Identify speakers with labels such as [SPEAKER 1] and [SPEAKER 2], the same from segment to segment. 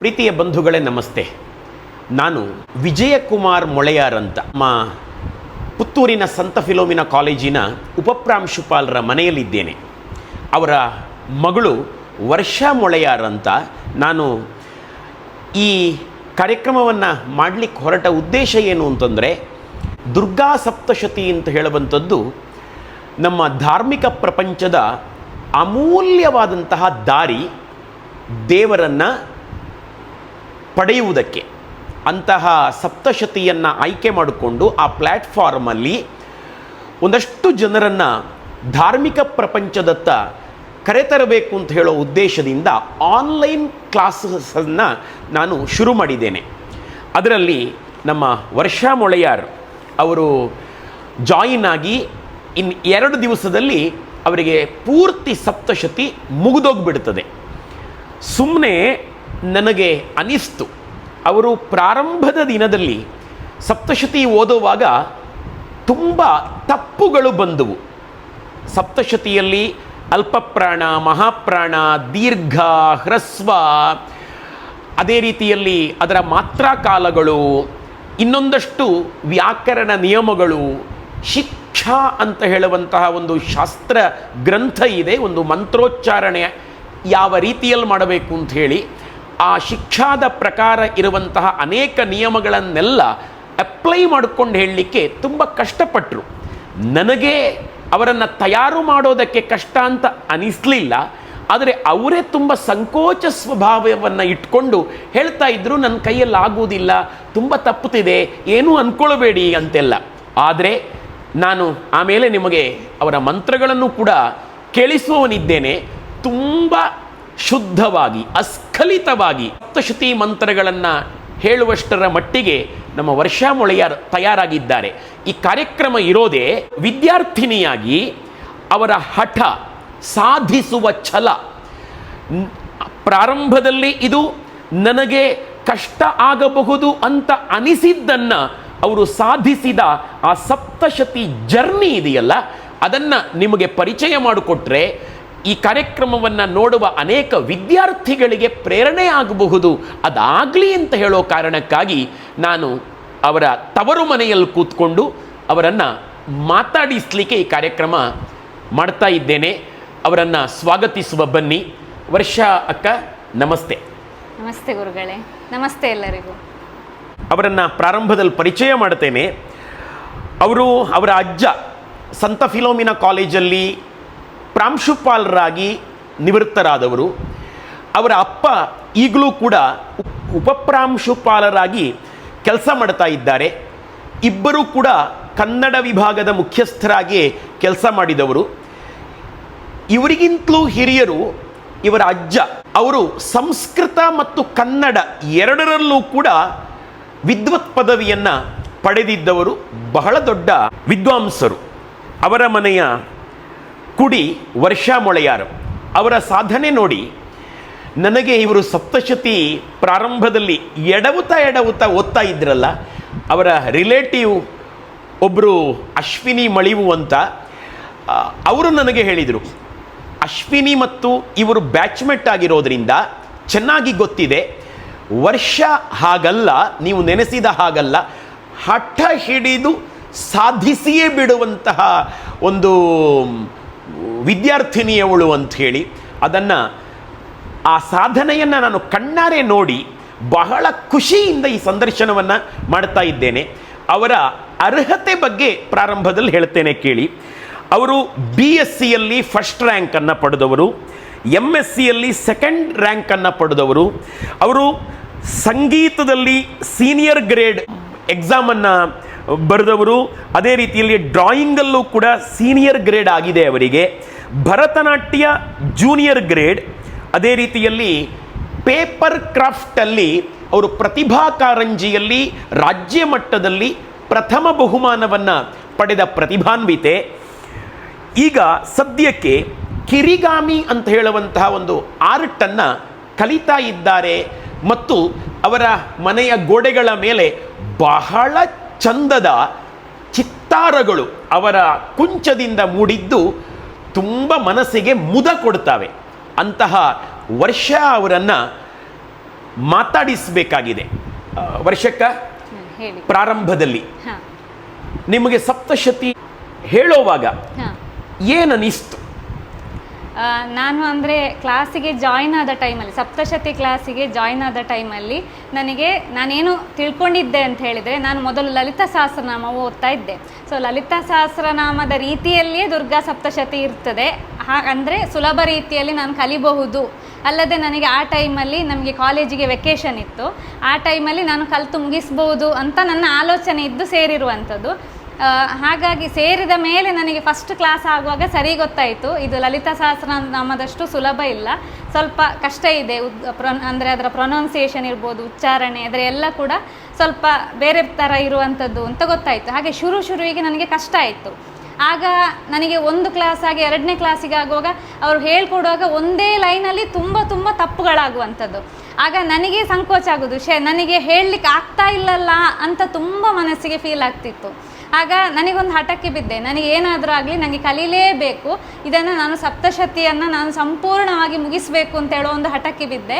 [SPEAKER 1] ಪ್ರೀತಿಯ ಬಂಧುಗಳೇ ನಮಸ್ತೆ. ನಾನು ವಿಜಯಕುಮಾರ್ ಮೊಳೆಯಾರ್ ಅಂತ ಪುತ್ತೂರಿನ ಸಂತ ಫಿಲೋಮಿನಾ ಕಾಲೇಜಿನ ಉಪಪ್ರಾಂಶುಪಾಲರ ಮನೆಯಲ್ಲಿದ್ದೇನೆ. ಅವರ ಮಗಳು ವರ್ಷಾ ಮೊಳೆಯಾರ್ ಅಂತ. ನಾನು ಈ ಕಾರ್ಯಕ್ರಮವನ್ನು ಮಾಡಲಿಕ್ಕೆ ಹೊರಟ ಉದ್ದೇಶ ಏನು ಅಂತಂದರೆ, ದುರ್ಗಾ ಸಪ್ತಶತಿ ಅಂತ ಹೇಳುವಂಥದ್ದು ನಮ್ಮ ಧಾರ್ಮಿಕ ಪ್ರಪಂಚದ ಅಮೂಲ್ಯವಾದಂತಹ ದಾರಿ ದೇವರನ್ನು ಪಡೆಯುವುದಕ್ಕೆ. ಅಂತಹ ಸಪ್ತಶತಿಯನ್ನು ಆಯ್ಕೆ ಮಾಡಿಕೊಂಡು ಆ ಪ್ಲ್ಯಾಟ್ಫಾರ್ಮಲ್ಲಿ ಒಂದಷ್ಟು ಜನರನ್ನು ಧಾರ್ಮಿಕ ಪ್ರಪಂಚದತ್ತ ಕರೆತರಬೇಕು ಅಂತ ಹೇಳೋ ಉದ್ದೇಶದಿಂದ ಆನ್ಲೈನ್ ಕ್ಲಾಸಸನ್ನು ನಾನು ಶುರು ಮಾಡಿದ್ದೇನೆ. ಅದರಲ್ಲಿ ನಮ್ಮ ವರ್ಷಾ ಮೊಳೆಯಾರ್ ಅವರು ಜಾಯಿನ್ ಆಗಿ ಇನ್ನು 2 ದಿವಸದಲ್ಲಿ ಅವರಿಗೆ ಪೂರ್ತಿ ಸಪ್ತಶತಿ ಮುಗಿದೋಗ್ಬಿಡ್ತದೆ. ಸುಮ್ಮನೆ ನನಗೆ ಅನಿಸ್ತು, ಅವರು ಪ್ರಾರಂಭದ ದಿನದಲ್ಲಿ ಸಪ್ತಶತಿ ಓದುವಾಗ ತುಂಬ ತಪ್ಪುಗಳು ಬಂದವು. ಸಪ್ತಶತಿಯಲ್ಲಿ ಅಲ್ಪಪ್ರಾಣ, ಮಹಾಪ್ರಾಣ, ದೀರ್ಘ, ಹ್ರಸ್ವ, ಅದೇ ರೀತಿಯಲ್ಲಿ ಅದರ ಮಾತ್ರಾಕಾಲಗಳು, ಇನ್ನೊಂದಷ್ಟು ವ್ಯಾಕರಣ ನಿಯಮಗಳು, ಶಿಕ್ಷಾ ಅಂತ ಹೇಳುವಂತಹ ಒಂದು ಶಾಸ್ತ್ರ ಗ್ರಂಥ ಇದೆ, ಒಂದು ಮಂತ್ರೋಚ್ಚಾರಣೆ ಯಾವ ರೀತಿಯಲ್ಲಿ ಮಾಡಬೇಕು ಅಂತ ಹೇಳಿ ಆ ಶಿಕ್ಷಾದ ಪ್ರಕಾರ ಇರುವಂತಹ ಅನೇಕ ನಿಯಮಗಳನ್ನೆಲ್ಲ ಅಪ್ಲೈ ಮಾಡಿಕೊಂಡು ಹೇಳಲಿಕ್ಕೆ ತುಂಬ ಕಷ್ಟಪಟ್ಟರು. ನನಗೆ ಅವರನ್ನು ತಯಾರು ಮಾಡೋದಕ್ಕೆ ಕಷ್ಟ ಅಂತ ಅನಿಸಲಿಲ್ಲ. ಆದರೆ ಅವರೇ ತುಂಬ ಸಂಕೋಚ ಸ್ವಭಾವವನ್ನು ಇಟ್ಕೊಂಡು ಹೇಳ್ತಾ ಇದ್ದರು, ನನ್ನ ಕೈಯಲ್ಲಿ ಆಗುವುದಿಲ್ಲ, ತುಂಬ ತಪ್ಪುತ್ತಿದೆ, ಏನೂ ಅಂದ್ಕೊಳ್ಬೇಡಿ ಅಂತೆಲ್ಲ. ಆದರೆ ನಾನು ಆಮೇಲೆ ನಿಮಗೆ ಅವರ ಮಂತ್ರಗಳನ್ನು ಕೂಡ ಕೇಳಿಸುವವನಿದ್ದೇನೆ. ತುಂಬ ಶುದ್ಧವಾಗಿ, ಅಸ್ಖಲಿತವಾಗಿ ಸಪ್ತಶತಿ ಮಂತ್ರಗಳನ್ನು ಹೇಳುವಷ್ಟರ ಮಟ್ಟಿಗೆ ನಮ್ಮ ವರ್ಷಾ ಮೊಳೆಯಾರ್ ತಯಾರಾಗಿದ್ದಾರೆ. ಈ ಕಾರ್ಯಕ್ರಮ ಇರೋದೇ ವಿದ್ಯಾರ್ಥಿನಿಯಾಗಿ ಅವರ ಹಠ, ಸಾಧಿಸುವ ಛಲ. ಪ್ರಾರಂಭದಲ್ಲಿ ಇದು ನನಗೆ ಕಷ್ಟ ಆಗಬಹುದು ಅಂತ ಅನಿಸಿದ್ದನ್ನು ಅವರು ಸಾಧಿಸಿದ ಆ ಸಪ್ತಶತಿ ಜರ್ನಿ ಇದೆಯಲ್ಲ, ಅದನ್ನು ನಿಮಗೆ ಪರಿಚಯ ಮಾಡಿಕೊಟ್ರೆ ಈ ಕಾರ್ಯಕ್ರಮವನ್ನು ನೋಡುವ ಅನೇಕ ವಿದ್ಯಾರ್ಥಿಗಳಿಗೆ ಪ್ರೇರಣೆ ಆಗಬಹುದು. ಅದಾಗಲಿ ಅಂತ ಹೇಳೋ ಕಾರಣಕ್ಕಾಗಿ ನಾನು ಅವರ ತವರು ಮನೆಯಲ್ಲಿ ಕೂತ್ಕೊಂಡು ಅವರನ್ನು ಮಾತಾಡಿಸಲಿಕ್ಕೆ ಈ ಕಾರ್ಯಕ್ರಮ ಮಾಡ್ತಾ ಇದ್ದೇನೆ. ಅವರನ್ನು ಸ್ವಾಗತಿಸುವ ಬನ್ನಿ. ವರ್ಷಾ ಅಕ್ಕ, ನಮಸ್ತೆ.
[SPEAKER 2] ನಮಸ್ತೆ ಗುರುಗಳೇ. ನಮಸ್ತೆ ಎಲ್ಲರಿಗೂ.
[SPEAKER 1] ಅವರನ್ನು ಪ್ರಾರಂಭದಲ್ಲಿ ಪರಿಚಯ ಮಾಡ್ತೇನೆ. ಅವರ ಅಜ್ಜ ಸಂತ ಫಿಲೋಮಿನಾ ಕಾಲೇಜಲ್ಲಿ ಪ್ರಾಂಶುಪಾಲರಾಗಿ ನಿವೃತ್ತರಾದವರು. ಅವರ ಅಪ್ಪ ಈಗಲೂ ಕೂಡ ಉಪಪ್ರಾಂಶುಪಾಲರಾಗಿ ಕೆಲಸ ಮಾಡ್ತಾ ಇದ್ದಾರೆ. ಇಬ್ಬರೂ ಕೂಡ ಕನ್ನಡ ವಿಭಾಗದ ಮುಖ್ಯಸ್ಥರಾಗಿ ಕೆಲಸ ಮಾಡಿದವರು. ಇವರಿಗಿಂತಲೂ ಹಿರಿಯರು ಇವರ ಅಜ್ಜ. ಅವರು ಸಂಸ್ಕೃತ ಮತ್ತು ಕನ್ನಡ ಎರಡರಲ್ಲೂ ಕೂಡ ವಿದ್ವತ್ ಪದವಿಯನ್ನು ಪಡೆದಿದ್ದವರು, ಬಹಳ ದೊಡ್ಡ ವಿದ್ವಾಂಸರು. ಅವರ ಮನೆಯ ಕುಡಿ ವರ್ಷಾ ಮೊಳೆಯಾರ್. ಅವರ ಸಾಧನೆ ನೋಡಿ ನನಗೆ ಇವರು ಸಪ್ತಶತಿ ಪ್ರಾರಂಭದಲ್ಲಿ ಎಡವುತ್ತಾ ಓದ್ತಾ ಇದ್ರಲ್ಲ, ಅವರ ರಿಲೇಟಿವ್ ಒಬ್ಬರು ಅಶ್ವಿನಿ ಮಳಿವು ಅಂತ, ಅವರು ನನಗೆ ಹೇಳಿದರು, ಅಶ್ವಿನಿ ಮತ್ತು ಇವರು ಬ್ಯಾಚ್ಮೆಟ್ ಆಗಿರೋದ್ರಿಂದ ಚೆನ್ನಾಗಿ ಗೊತ್ತಿದೆ, ವರ್ಷ ಹಾಗಲ್ಲ, ನೀವು ನೆನೆಸಿದ ಹಾಗಲ್ಲ, ಹಠ ಹಿಡಿದು ಸಾಧಿಸಿಯೇ ಬಿಡುವಂತಹ ಒಂದು ವಿದ್ಯಾರ್ಥಿನಿಯವಳು ಅಂತ ಹೇಳಿ, ಅದನ್ನು ಆ ಸಾಧನೆಯನ್ನು ನಾನು ಕಣ್ಣಾರೆ ನೋಡಿ ಬಹಳ ಖುಷಿಯಿಂದ ಈ ಸಂದರ್ಶನವನ್ನು ಮಾಡ್ತಾ ಇದ್ದೇನೆ. ಅವರ ಅರ್ಹತೆ ಬಗ್ಗೆ ಪ್ರಾರಂಭದಲ್ಲಿ ಹೇಳ್ತೇನೆ, ಕೇಳಿ. ಅವರು BScಯಲ್ಲಿ ಫಸ್ಟ್ ರ್ಯಾಂಕನ್ನು ಪಡೆದವರು, MScಯಲ್ಲಿ ಸೆಕೆಂಡ್ ರ್ಯಾಂಕನ್ನು ಪಡೆದವರು. ಅವರು ಸಂಗೀತದಲ್ಲಿ ಸೀನಿಯರ್ ಗ್ರೇಡ್ ಎಕ್ಸಾಮನ್ನು ಬರೆದವರು. ಅದೇ ರೀತಿಯಲ್ಲಿ ಡ್ರಾಯಿಂಗಲ್ಲೂ ಕೂಡ ಸೀನಿಯರ್ ಗ್ರೇಡ್ ಆಗಿದೆ ಅವರಿಗೆ. Bharatanatyam junior grade. ಅದೇ ರೀತಿಯಲ್ಲಿ ಪೇಪರ್ ಕ್ರಾಫ್ಟಲ್ಲಿ ಅವರು ಪ್ರತಿಭಾ ಕಾರಂಜಿಯಲ್ಲಿ ರಾಜ್ಯ ಮಟ್ಟದಲ್ಲಿ ಪ್ರಥಮ ಬಹುಮಾನವನ್ನು ಪಡೆದ ಪ್ರತಿಭಾನ್ವಿತೆ. ಈಗ ಸದ್ಯಕ್ಕೆ ಕಿರಿಗಾಮಿ ಅಂತ ಹೇಳುವಂತಹ ಒಂದು ಆರ್ಟನ್ನು ಕಲಿತಾ ಇದ್ದಾರೆ. ಮತ್ತು ಅವರ ಮನೆಯ ಗೋಡೆಗಳ ಮೇಲೆ ಬಹಳ ಚಂದದ ಚಿತ್ತಾರಗಳು ಅವರ ಕುಂಚದಿಂದ ಮೂಡಿದ್ದು ತುಂಬ ಮನಸ್ಸಿಗೆ ಮುದ ಕೊಡ್ತವೆ. ಅಂತಹ ವರ್ಷಾ ಅವರನ್ನು ಮಾತಾಡಿಸಬೇಕಾಗಿದೆ. ವರ್ಷಕ್ಕ
[SPEAKER 2] ಹೇಳಿ.
[SPEAKER 1] ಪ್ರಾರಂಭದಲ್ಲಿ
[SPEAKER 2] ಹಾಂ
[SPEAKER 1] ನಿಮಗೆ ಸಪ್ತಶತಿ ಹೇಳೋವಾಗ
[SPEAKER 2] ಹಾಂ
[SPEAKER 1] ಏನನಿಸ್ತು?
[SPEAKER 2] ನಾನು ಅಂದರೆ ಕ್ಲಾಸಿಗೆ ಜಾಯ್ನ್ ಆದ ಟೈಮಲ್ಲಿ, ಸಪ್ತಶತಿ ಕ್ಲಾಸಿಗೆ ಜಾಯ್ನ್ ಆದ ಟೈಮಲ್ಲಿ ನಾನೇನು ತಿಳ್ಕೊಂಡಿದ್ದೆ ಅಂತ ಹೇಳಿದರೆ, ನಾನು ಮೊದಲು ಲಲಿತಾ ಸಹಸ್ರನಾಮ ಓದ್ತಾ ಇದ್ದೆ. ಸೊ ಲಲಿತಾ ಸಹಸ್ರನಾಮದ ರೀತಿಯಲ್ಲಿಯೇ ದುರ್ಗಾ ಸಪ್ತಶತಿ ಇರ್ತದೆ, ಅಂದರೆ ಸುಲಭ ರೀತಿಯಲ್ಲಿ ನಾನು ಕಲಿಬಹುದು. ಅಲ್ಲದೆ ನನಗೆ ಆ ಟೈಮಲ್ಲಿ ನಮಗೆ ಕಾಲೇಜಿಗೆ ವೆಕೇಷನ್ ಇತ್ತು, ಆ ಟೈಮಲ್ಲಿ ನಾನು ಕಲಿತು ಮುಗಿಸ್ಬೋದು ಅಂತ ನನ್ನ ಆಲೋಚನೆ ಇದ್ದು ಸೇರಿರುವಂಥದ್ದು. ಹಾಗಾಗಿ ಸೇರಿದ ಮೇಲೆ ನನಗೆ ಫಸ್ಟ್ ಕ್ಲಾಸ್ ಆಗುವಾಗ ಸರಿ ಗೊತ್ತಾಯಿತು, ಇದು ಲಲಿತಾ ಸಹಸ್ರನಾಮದಷ್ಟು ಸುಲಭ ಇಲ್ಲ, ಸ್ವಲ್ಪ ಕಷ್ಟ ಇದೆ. ಅಂದರೆ ಅದರ ಪ್ರೊನೌನ್ಸಿಯೇಷನ್ ಇರ್ಬೋದು, ಉಚ್ಚಾರಣೆ, ಅದರ ಎಲ್ಲ ಕೂಡ ಸ್ವಲ್ಪ ಬೇರೆ ಥರ ಇರುವಂಥದ್ದು ಅಂತ ಗೊತ್ತಾಯಿತು. ಹಾಗೆ ಶುರುವಿಗೆ ನನಗೆ ಕಷ್ಟ ಆಯಿತು. ಆಗ ನನಗೆ ಒಂದು ಕ್ಲಾಸ್ ಆಗಿ 2ನೇ ಕ್ಲಾಸಿಗೆ ಆಗುವಾಗ ಅವರು ಹೇಳ್ಕೊಡುವಾಗ ಒಂದೇ ಲೈನಲ್ಲಿ ತುಂಬ ತಪ್ಪುಗಳಾಗುವಂಥದ್ದು. ಆಗ ನನಗೆ ಸಂಕೋಚ ಆಗೋದು, ನನಗೆ ಹೇಳಲಿಕ್ಕೆ ಆಗ್ತಾ ಇಲ್ಲಲ್ಲ ಅಂತ ತುಂಬ ಮನಸ್ಸಿಗೆ ಫೀಲ್ ಆಗ್ತಿತ್ತು. ಆಗ ನನಗೊಂದು ಹಠಕ್ಕೆ ಬಿದ್ದೆ, ನನಗೆ ಏನಾದರೂ ಆಗಲಿ ನನಗೆ ಕಲೀಲೇಬೇಕು, ಇದನ್ನು ನಾನು ಸಪ್ತಶತಿಯನ್ನು ನಾನು ಸಂಪೂರ್ಣವಾಗಿ ಮುಗಿಸಬೇಕು ಅಂತ ಹೇಳೋ ಒಂದು ಹಠಕ್ಕೆ ಬಿದ್ದೆ.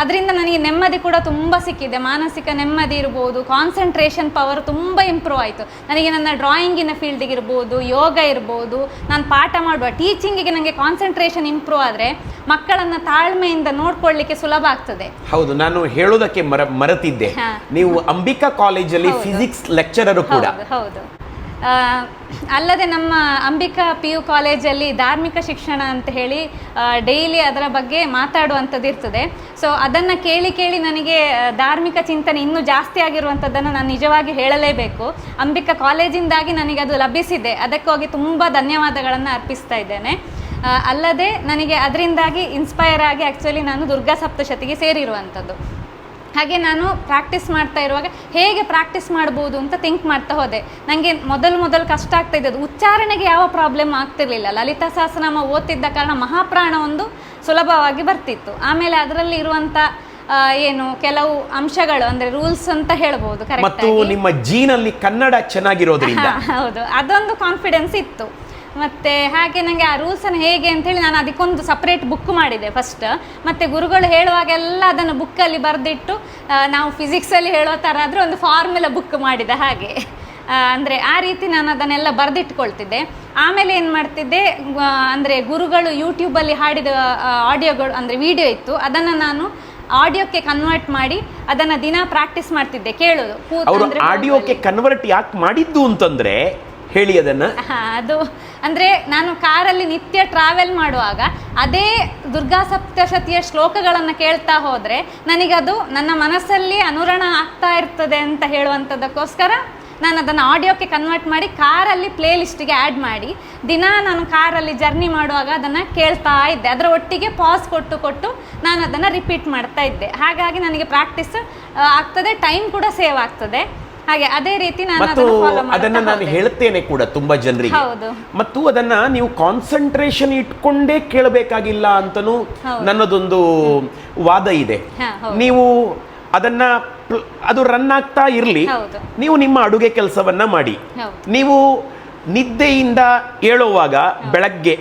[SPEAKER 2] ಅದರಿಂದ ನನಗೆ ನೆಮ್ಮದಿ ಕೂಡ ತುಂಬ ಸಿಕ್ಕಿದೆ, ಮಾನಸಿಕ ನೆಮ್ಮದಿ ಇರ್ಬೋದು, ಕಾನ್ಸಂಟ್ರೇಷನ್ ಪವರ್ ತುಂಬ ಇಂಪ್ರೂವ್ ಆಯಿತು ನನಗೆ. ನನ್ನ ಡ್ರಾಯಿಂಗಿನ ಫೀಲ್ಡಿಗೆ ಇರ್ಬೋದು, ಯೋಗ ಇರ್ಬೋದು, ನಾನು ಪಾಠ ಮಾಡುವ ಟೀಚಿಂಗಿಗೆ ನನಗೆ ಕಾನ್ಸಂಟ್ರೇಷನ್ ಇಂಪ್ರೂವ್ ಆದರೆ ಮಕ್ಕಳನ್ನು ತಾಳ್ಮೆಯಿಂದ ನೋಡ್ಕೊಳ್ಳಿಕ್ಕೆ ಸುಲಭ ಆಗ್ತದೆ.
[SPEAKER 1] ಹೌದು, ನಾನು ಹೇಳೋದಕ್ಕೆ ಮರೆತಿದ್ದೆ, ನೀವು ಅಂಬಿಕಾ ಕಾಲೇಜಲ್ಲಿ ಫಿಸಿಕ್ಸ್ ಲೆಕ್ಚರರು ಕೂಡ.
[SPEAKER 2] ಹೌದು. ಅಲ್ಲದೆ ನಮ್ಮ ಅಂಬಿಕಾ PU ಕಾಲೇಜಲ್ಲಿ ಧಾರ್ಮಿಕ ಶಿಕ್ಷಣ ಅಂತ ಹೇಳಿ ಡೈಲಿ ಅದರ ಬಗ್ಗೆ ಮಾತಾಡುವಂಥದ್ದು ಇರ್ತದೆ. ಸೊ ಅದನ್ನು ಕೇಳಿ ನನಗೆ ಧಾರ್ಮಿಕ ಚಿಂತನೆ ಇನ್ನೂ ಜಾಸ್ತಿ ಆಗಿರುವಂಥದ್ದನ್ನು ನಾನು ನಿಜವಾಗಿ ಹೇಳಲೇಬೇಕು. ಅಂಬಿಕಾ ಕಾಲೇಜಿಂದಾಗಿ ನನಗೆ ಅದು ಲಭಿಸಿದೆ, ಅದಕ್ಕಾಗಿ ತುಂಬ ಧನ್ಯವಾದಗಳನ್ನು ಅರ್ಪಿಸ್ತಾ ಇದ್ದೇನೆ. ಅಲ್ಲದೆ ನನಗೆ ಅದರಿಂದಾಗಿ ಇನ್ಸ್ಪೈರ್ ಆಗಿ ಆ್ಯಕ್ಚುಲಿ ನಾನು ದುರ್ಗಾ ಸಪ್ತಶತಿಗೆ ಸೇರಿರುವಂಥದ್ದು. ಹಾಗೆ ನಾನು ಪ್ರಾಕ್ಟೀಸ್ ಮಾಡ್ತಾ ಇರುವಾಗ ಹೇಗೆ ಪ್ರಾಕ್ಟೀಸ್ ಮಾಡ್ಬೋದು ಅಂತ ಥಿಂಕ್ ಮಾಡ್ತಾ ಹೋದೆ. ನನಗೆ ಮೊದಲು ಕಷ್ಟ ಆಗ್ತಾ ಇದ್ದದ್ದು, ಉಚ್ಚಾರಣೆಗೆ ಯಾವ ಪ್ರಾಬ್ಲಮ್ ಆಗ್ತಿರ್ಲಿಲ್ಲ. ಲಲಿತಾ ಸಹಸ್ರನಾಮ ಓದ್ತಿದ್ದ ಕಾರಣ ಮಹಾಪ್ರಾಣ ಒಂದು ಸುಲಭವಾಗಿ ಬರ್ತಿತ್ತು. ಆಮೇಲೆ ಅದರಲ್ಲಿ ಇರುವಂಥ ಕೆಲವು ಅಂಶಗಳು, ಅಂದರೆ ರೂಲ್ಸ್ ಅಂತ ಹೇಳ್ಬೋದು,
[SPEAKER 1] ಮತ್ತು ನಿಮ್ಮ ಜೀನಲ್ಲಿ ಕನ್ನಡ ಚೆನ್ನಾಗಿರೋದ್ರಿಂದ
[SPEAKER 2] ಹೌದು, ಅದೊಂದು ಕಾನ್ಫಿಡೆನ್ಸ್ ಇತ್ತು. ಮತ್ತು ಹಾಗೆ ನನಗೆ ಆ ರೂಲ್ಸನ್ನು ಹೇಗೆ ಅಂಥೇಳಿ ನಾನು ಅದಕ್ಕೊಂದು ಸಪ್ರೇಟ್ ಬುಕ್ ಮಾಡಿದೆ ಫಸ್ಟ್. ಮತ್ತು ಗುರುಗಳು ಹೇಳುವಾಗೆಲ್ಲ ಅದನ್ನು ಬುಕ್ಕಲ್ಲಿ ಬರೆದಿಟ್ಟು, ನಾವು ಫಿಸಿಕ್ಸಲ್ಲಿ ಹೇಳೋ ಥರ ಆದರೆ ಒಂದು ಫಾರ್ಮುಲಾ ಬುಕ್ ಮಾಡಿದೆ ಹಾಗೆ. ಅಂದರೆ ಆ ರೀತಿ ನಾನು ಅದನ್ನೆಲ್ಲ ಬರೆದಿಟ್ಕೊಳ್ತಿದ್ದೆ. ಆಮೇಲೆ ಏನು ಮಾಡ್ತಿದ್ದೆ ಅಂದರೆ ಗುರುಗಳು ಯೂಟ್ಯೂಬಲ್ಲಿ ಹಾಡಿದ ಆಡಿಯೋಗಳು, ಅಂದರೆ ವಿಡಿಯೋ ಇತ್ತು, ಅದನ್ನು ನಾನು ಆಡಿಯೋಕ್ಕೆ ಕನ್ವರ್ಟ್ ಮಾಡಿ ಅದನ್ನು ದಿನ ಪ್ರಾಕ್ಟೀಸ್ ಮಾಡ್ತಿದ್ದೆ, ಕೇಳೋದು.
[SPEAKER 1] ಆಡಿಯೋಕ್ಕೆ ಕನ್ವರ್ಟ್ ಯಾಕೆ ಮಾಡಿದ್ದು ಅಂತಂದರೆ ಹೇಳಿ ಅದನ್ನು.
[SPEAKER 2] ಅದು ಅಂದರೆ ನಾನು ಕಾರಲ್ಲಿ ನಿತ್ಯ ಟ್ರಾವೆಲ್ ಮಾಡುವಾಗ ಅದೇ ದುರ್ಗಾ ಸಪ್ತಶತಿಯ ಶ್ಲೋಕಗಳನ್ನು ಕೇಳ್ತಾ ಹೋದರೆ ನನಗದು ನನ್ನ ಮನಸ್ಸಲ್ಲಿ ಅನುರಣ ಆಗ್ತಾ ಇರ್ತದೆ ಅಂತ ಹೇಳುವಂಥದ್ದಕ್ಕೋಸ್ಕರ ನಾನು ಅದನ್ನು ಆಡಿಯೋಕ್ಕೆ ಕನ್ವರ್ಟ್ ಮಾಡಿ ಕಾರಲ್ಲಿ ಪ್ಲೇ ಲಿಸ್ಟಿಗೆ ಆ್ಯಡ್ ಮಾಡಿ ದಿನ ನಾನು ಕಾರಲ್ಲಿ ಜರ್ನಿ ಮಾಡುವಾಗ ಅದನ್ನು ಕೇಳ್ತಾ ಇದ್ದೆ. ಅದರ ಒಟ್ಟಿಗೆ ಪಾಸ್ ಕೊಟ್ಟು ನಾನು ಅದನ್ನು ರಿಪೀಟ್ ಮಾಡ್ತಾ ಇದ್ದೆ. ಹಾಗಾಗಿ ನನಗೆ ಪ್ರಾಕ್ಟೀಸ್ ಆಗ್ತದೆ, ಟೈಮ್ ಕೂಡ ಸೇವ್ ಆಗ್ತದೆ. ಹಾಗೆ ಅದೇ ರೀತಿ
[SPEAKER 1] ಅದನ್ನ ನಾನು ಹೇಳ್ತೇನೆ ಕೂಡ ತುಂಬಾ ಜನರಿಗೆ. ಮತ್ತು ಅದನ್ನ ನೀವು ಕಾನ್ಸಂಟ್ರೇಷನ್ ಇಟ್ಕೊಂಡೇ ಕೇಳಬೇಕಾಗಿಲ್ಲ ಅಂತನೂ ನನ್ನದೊಂದು ವಾದ ಇದೆ. ನೀವು ಅದನ್ನ ಅದು ರನ್ ಆಗ್ತಾ ಇರಲಿ, ನೀವು ನಿಮ್ಮ ಅಡುಗೆ ಕೆಲಸವನ್ನ ಮಾಡಿ, ನೀವು ನಿದ್ದೆಯಿಂದ ಏಳುವಾಗ ಬೆಳಗ್ಗೆ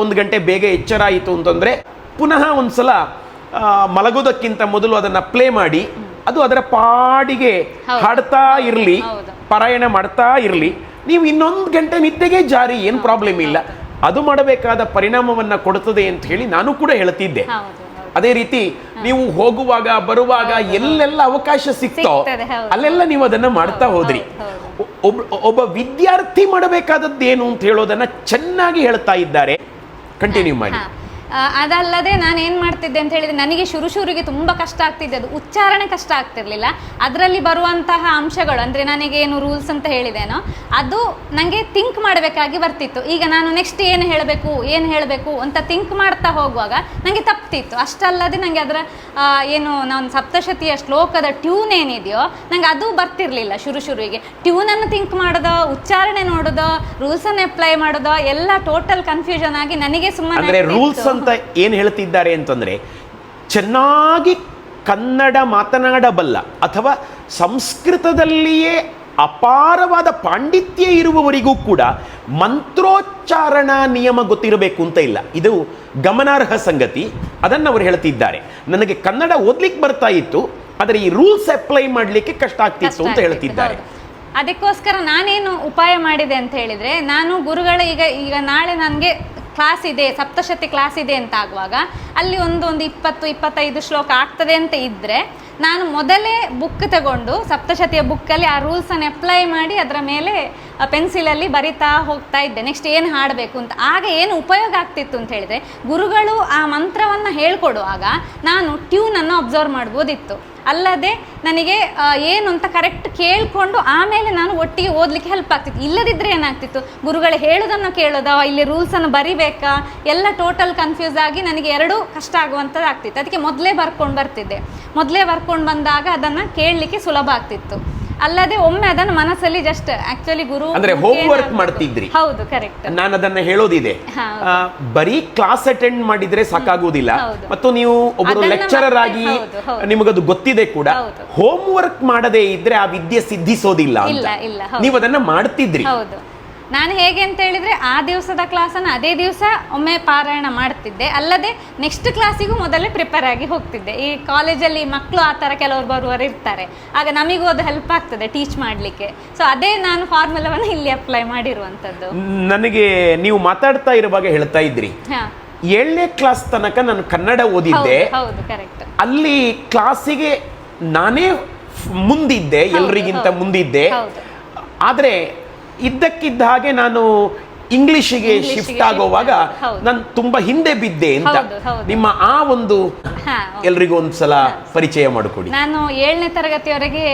[SPEAKER 1] ಒಂದು ಗಂಟೆ ಬೇಗ ಎಚ್ಚರ ಆಯಿತು ಅಂತಂದ್ರೆ ಪುನಃ ಒಂದ್ಸಲ ಮಲಗೋದಕ್ಕಿಂತ ಮೊದಲು ಅದನ್ನ ಪ್ಲೇ ಮಾಡಿ, ಅದು ಅದರ ಪಾಡಿಗೆ ಹಾಡ್ತಾ ಇರಲಿ, ಪಾರಾಯಣ ಮಾಡ್ತಾ ಇರಲಿ, ನೀವು 1 ಗಂಟೆ ನಿದ್ದೆಗೆ ಜಾರಿ, ಏನು ಪ್ರಾಬ್ಲಮ್ ಇಲ್ಲ. ಅದು ಮಾಡಬೇಕಾದ ಪರಿಣಾಮವನ್ನ ಕೊಡುತ್ತದೆ ಅಂತ ಹೇಳಿ ನಾನು ಕೂಡ ಹೇಳ್ತಿದ್ದೆ. ಅದೇ ರೀತಿ ನೀವು ಹೋಗುವಾಗ ಬರುವಾಗ ಎಲ್ಲೆಲ್ಲ ಅವಕಾಶ ಸಿಕ್ತೋ ಅಲ್ಲೆಲ್ಲ ನೀವು ಅದನ್ನ ಮಾಡ್ತಾ ಹೋದ್ರಿ. ಒಬ್ಬ ವಿದ್ಯಾರ್ಥಿ ಮಾಡಬೇಕಾದದ್ದೇನು ಅಂತ ಹೇಳೋದನ್ನ ಚೆನ್ನಾಗಿ ಹೇಳ್ತಾ ಇದ್ದಾರೆ. ಕಂಟಿನ್ಯೂ ಮಾಡಿ.
[SPEAKER 2] ಅದಲ್ಲದೆ ನಾನು ಏನು ಮಾಡ್ತಿದ್ದೆ ಅಂತ ಹೇಳಿದರೆ, ನನಗೆ ಶುರುವಿಗೆ ತುಂಬ ಕಷ್ಟ ಆಗ್ತಿದ್ದೆ, ಅದು ಉಚ್ಚಾರಣೆ ಕಷ್ಟ ಆಗ್ತಿರ್ಲಿಲ್ಲ. ಅದರಲ್ಲಿ ಬರುವಂತಹ ಅಂಶಗಳು, ಅಂದರೆ ನನಗೇನು ರೂಲ್ಸ್ ಅಂತ ಹೇಳಿದೇನೋ ಅದು ನನಗೆ ಥಿಂಕ್ ಮಾಡಬೇಕಾಗಿ ಬರ್ತಿತ್ತು. ಈಗ ನಾನು ನೆಕ್ಸ್ಟ್ ಏನು ಹೇಳಬೇಕು ಅಂತ ಥಿಂಕ್ ಮಾಡ್ತಾ ಹೋಗುವಾಗ ನನಗೆ ತಪ್ತಿತ್ತು. ಅಷ್ಟಲ್ಲದೆ ನನಗೆ ಅದರ ನಾನು ಸಪ್ತಶತಿಯ ಶ್ಲೋಕದ ಟ್ಯೂನ್ ಏನಿದೆಯೋ ನನಗೆ ಅದು ಬರ್ತಿರ್ಲಿಲ್ಲ. ಶುರುವಿಗೆ ಟ್ಯೂನನ್ನು ಥಿಂಕ್ ಮಾಡೋದು, ಉಚ್ಚಾರಣೆ ನೋಡೋದು, ರೂಲ್ಸನ್ನು ಅಪ್ಲೈ ಮಾಡೋದು ಎಲ್ಲ ಟೋಟಲ್ ಕನ್ಫ್ಯೂಷನ್ ಆಗಿ ನನಗೆ ಸುಮ್ಮನೆ
[SPEAKER 1] ಅಂತ ಏನು ಹೇಳ್ತಿದ್ದಾರೆ ಅಂತಂದ್ರೆ, ಚೆನ್ನಾಗಿ ಕನ್ನಡ ಮಾತನಾಡಬಲ್ಲ ಅಥವಾ ಸಂಸ್ಕೃತದಲ್ಲಿಯೇ ಅಪಾರವಾದ ಪಾಂಡಿತ್ಯ ಇರುವವರಿಗೂ ಕೂಡ ಮಂತ್ರೋಚ್ಚಾರಣ ನಿಯಮ ಗೊತ್ತಿರಬೇಕು ಅಂತ ಇಲ್ಲ. ಇದು ಗಮನಾರ್ಹ ಸಂಗತಿ. ಅದನ್ನು ಅವರು ಹೇಳ್ತಿದ್ದಾರೆ. ನನಗೆ ಕನ್ನಡ ಓದ್ಲಿಕ್ಕೆ ಬರ್ತಾ ಇತ್ತು, ಆದರೆ ಈ ರೂಲ್ಸ್ ಅಪ್ಲೈ ಮಾಡಲಿಕ್ಕೆ ಕಷ್ಟ ಆಗ್ತಿತ್ತು ಅಂತ ಹೇಳ್ತಿದ್ದಾರೆ.
[SPEAKER 2] ಅದಕ್ಕೋಸ್ಕರ ನಾನೇನು ಉಪಾಯ ಮಾಡಿದೆ ಅಂತ ಹೇಳಿದ್ರೆ, ನಾನು ಗುರುಗಳ ಈಗ ನಾಳೆ ನನಗೆ ಕ್ಲಾಸ್ ಇದೆ, ಸಪ್ತಶತಿ ಕ್ಲಾಸ್ ಇದೆ ಅಂತ ಆಗುವಾಗ ಅಲ್ಲಿ ಒಂದು 20-25 ಶ್ಲೋಕ ಆಗ್ತದೆ ಅಂತ ಇದ್ದರೆ, ನಾನು ಮೊದಲೇ ಬುಕ್ ತಗೊಂಡು ಸಪ್ತಶತಿಯ ಬುಕ್ಕಲ್ಲಿ ಆ ರೂಲ್ಸನ್ನು ಅಪ್ಲೈ ಮಾಡಿ ಅದರ ಮೇಲೆ ಪೆನ್ಸಿಲಲ್ಲಿ ಬರಿತಾ ಹೋಗ್ತಾ ಇದ್ದೆ, ನೆಕ್ಸ್ಟ್ ಏನು ಹಾಡಬೇಕು ಅಂತ. ಆಗ ಏನು ಉಪಯೋಗ ಆಗ್ತಿತ್ತು ಅಂತ ಹೇಳಿದರೆ, ಗುರುಗಳು ಆ ಮಂತ್ರವನ್ನು ಹೇಳ್ಕೊಡುವಾಗ ನಾನು ಟ್ಯೂನನ್ನು ಅಬ್ಸರ್ವ್ ಮಾಡ್ಬೋದಿತ್ತು. ಅಲ್ಲದೆ ನನಗೆ ಏನು ಅಂತ ಕರೆಕ್ಟ್ ಕೇಳಿಕೊಂಡು ಆಮೇಲೆ ನಾನು ಒಟ್ಟಿಗೆ ಓದಲಿಕ್ಕೆ ಹೆಲ್ಪ್ ಆಗ್ತಿತ್ತು. ಇಲ್ಲದಿದ್ದರೆ ಏನಾಗ್ತಿತ್ತು, ಗುರುಗಳು ಹೇಳೋದನ್ನು ಕೇಳೋದಾ, ಇಲ್ಲಿ ರೂಲ್ಸನ್ನು ಬರಿಬೇಕಾ, ಎಲ್ಲ ಟೋಟಲ್ ಕನ್ಫ್ಯೂಸ್ ಆಗಿ ನನಗೆ ಎರಡೂ ಕಷ್ಟ ಆಗುವಂಥದ್ದು ಆಗ್ತಿತ್ತು. ಅದಕ್ಕೆ ಮೊದಲೇ ಬರ್ತಿದ್ದೆ. ಮೊದಲೇ ಬರ್ಕೊಂಡು ಬಂದಾಗ ಅದನ್ನು ಕೇಳಲಿಕ್ಕೆ ಸುಲಭ ಆಗ್ತಿತ್ತು. ಅಲ್ಲದೆ ಒಮ್ಮೆ ಅದನ್ನು ಮನಸ್ಸಲ್ಲಿ ಜಸ್ಟ್ ಆಕ್ಚುಲಿ ಗುರು
[SPEAKER 1] ಅಂದ್ರೆ ಹೋಮ್ ವರ್ಕ್ ಮಾಡ್ತಿದ್ರಿ.
[SPEAKER 2] ಹೌದು, ಕರೆಕ್ಟ್.
[SPEAKER 1] ನಾನು ಅದನ್ನ ಹೇಳೋದಿದೆ, ಬರೀ ಕ್ಲಾಸ್ ಅಟೆಂಡ್ ಮಾಡಿದ್ರೆ ಸಾಕಾಗುವುದಿಲ್ಲ, ಮತ್ತು ನೀವು ಒಬ್ಬರು ಲೆಕ್ಚರರ್ ಆಗಿ ನಿಮಗದು ಗೊತ್ತಿದೆ ಕೂಡ, ಹೋಮ್ ವರ್ಕ್ ಮಾಡದೇ ಇದ್ರೆ ಆ ವಿದ್ಯೆ ಸಿದ್ಧಿಸೋದಿಲ್ಲ ಅಂತ ನೀವು ಅದನ್ನ ಮಾಡ್ತಿದ್ರಿ.
[SPEAKER 2] ಹೌದು. ನಾನು ಹೇಗೆ ಅಂತ ಹೇಳಿದ್ರೆ, ಆ ದಿವಸದ ಕ್ಲಾಸನ್ನು ಅದೇ ದಿವಸ ಒಮ್ಮೆ ಪಾರಾಯಣ ಮಾಡ್ತಿದ್ದೆ. ಅಲ್ಲದೆ ನೆಕ್ಸ್ಟ್ ಕ್ಲಾಸಿಗೂ ಮೊದಲೇ ಪ್ರಿಪೇರ್ ಆಗಿ ಹೋಗ್ತಿದ್ದೆ. ಈ ಕಾಲೇಜಲ್ಲಿ ಮಕ್ಕಳು ಆ ಥರ ಕೆಲವರು ಬರುವವರು ಇರ್ತಾರೆ, ಆಗ ನಮಗೂ ಅದು ಹೆಲ್ಪ್ ಆಗ್ತದೆ ಟೀಚ್ ಮಾಡಲಿಕ್ಕೆ. ಸೊ ಅದೇ ನಾನು ಫಾರ್ಮುಲಾವನ್ನು ಇಲ್ಲಿ ಅಪ್ಲೈ ಮಾಡಿರುವಂಥದ್ದು.
[SPEAKER 1] ನನಗೆ ನೀವು ಮಾತಾಡ್ತಾ ಇರುವಾಗ ಹೇಳ್ತಾ ಇದ್ರಿ, 7ನೇ ಕ್ಲಾಸ್ ತನಕ ನಾನು ಕನ್ನಡ ಓದಿದ್ದೆ.
[SPEAKER 2] ಹೌದು, ಕರೆಕ್ಟ್.
[SPEAKER 1] ಅಲ್ಲಿ ಕ್ಲಾಸಿಗೆ ನಾನೇ ಮುಂದಿದ್ದೆ, ಎಲ್ರಿಗಿಂತ ಮುಂದಿದ್ದೆ. ಆದರೆ ಇದ್ದಕ್ಕಿದ್ದ ಹಾಗೆ ನಾನು ಇಂಗ್ಲಿಷಿಗೆ ಶಿಫ್ಟ್ ಆಗುವಾಗ ನಾನು ತುಂಬಾ ಹಿಂದೆ ಬಿದ್ದೆ ಅಂತ. ನಿಮ್ಮ ಆ ಒಂದು ಎಲ್ರಿಗೂ ಒಂದ್ಸಲ ಪರಿಚಯ ಮಾಡಿಕೊಡಿ.
[SPEAKER 2] ನಾನು 7ನೇ ತರಗತಿಯವರೆಗೆ